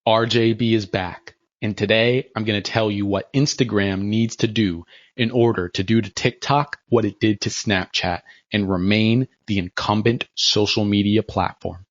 RJB is back, and today I'm going to tell you what Instagram needs to do in order to do to TikTok what it did to Snapchat and remain the incumbent social media platform.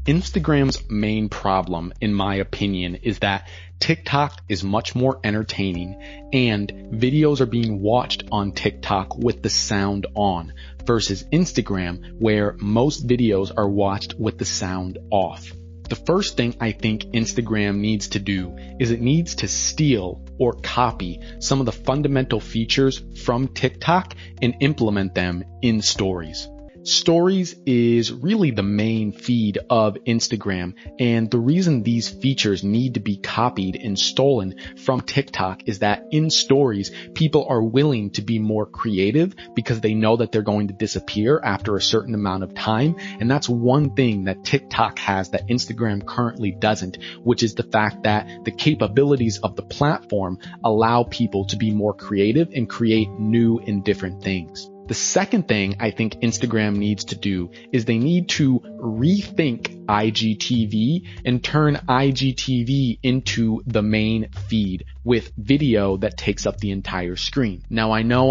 Instagram's main problem, in my opinion, is that TikTok is much more entertaining and videos are being watched on TikTok with the sound on versus Instagram where most videos are watched with the sound off. The first thing I think Instagram needs to do is it needs to steal or copy some of the fundamental features from TikTok and implement them in Stories. Stories is really the main feed of Instagram, and the reason these features need to be copied and stolen from TikTok is that in Stories, people are willing to be more creative because they know that they're going to disappear after a certain amount of time, and that's one thing that TikTok has that Instagram currently doesn't, which is the fact that the capabilities of the platform allow people to be more creative and create new and different things. The second thing I think Instagram needs to do is they need to rethink IGTV and turn IGTV into the main feed with video that takes up the entire screen. Now I know.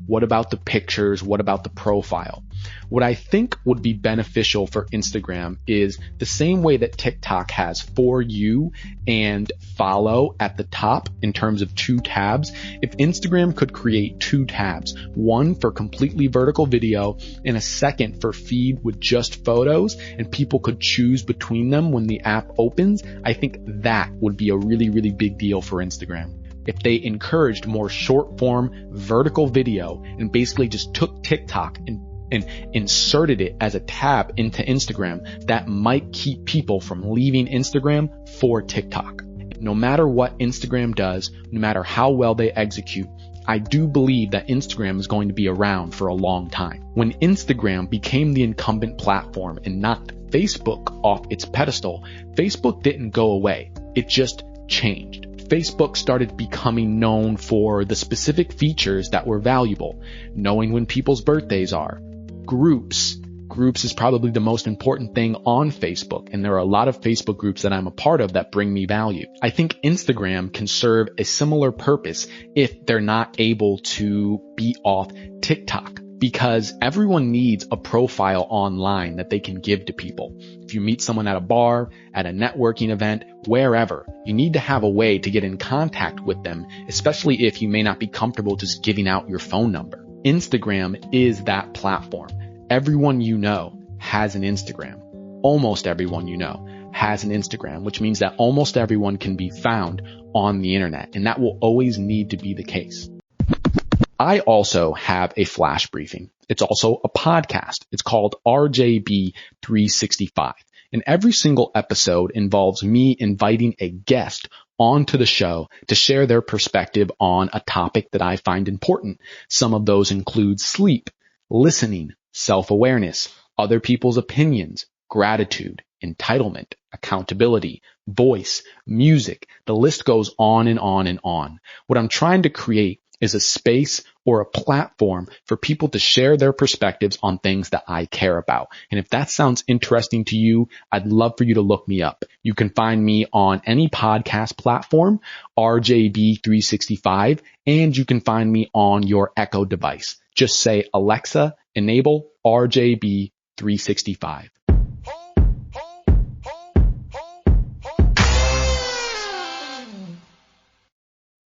What about the pictures? What about the profile? What I think would be beneficial for Instagram is the same way that TikTok has For You and Follow at the top in terms of two tabs. If Instagram could create two tabs, one for completely vertical video and a second for feed with just photos, and people could choose between them when the app opens, I think that would be a really, really big deal for Instagram. If they encouraged more short form vertical video and basically just took TikTok and inserted it as a tab into Instagram, that might keep people from leaving Instagram for TikTok. No matter what Instagram does, no matter how well they execute, I do believe that Instagram is going to be around for a long time. When Instagram became the incumbent platform and knocked Facebook off its pedestal, Facebook didn't go away. It just changed. Facebook started becoming known for the specific features that were valuable, knowing when people's birthdays are. Groups is probably the most important thing on Facebook, and there are a lot of Facebook groups that I'm a part of that bring me value. I think Instagram can serve a similar purpose if they're not able to be off TikTok, because everyone needs a profile online that they can give to people. If you meet someone at a bar, at a networking event, wherever, you need to have a way to get in contact with them, especially if you may not be comfortable just giving out your phone number. Instagram is that platform. Everyone you know has an Instagram. Almost everyone you know has an Instagram, which means that almost everyone can be found on the internet, and that will always need to be the case. I also have a flash briefing. It's also a podcast. It's called RJB365. And every single episode involves me inviting a guest onto the show to share their perspective on a topic that I find important. Some of those include sleep, listening, self-awareness, other people's opinions, gratitude, entitlement, accountability, voice, music. The list goes on and on and on. What I'm trying to create is a space or a platform for people to share their perspectives on things that I care about. And if that sounds interesting to you, I'd love for you to look me up. You can find me on any podcast platform, RJB365, and you can find me on your Echo device. Just say, Alexa, enable RJB365.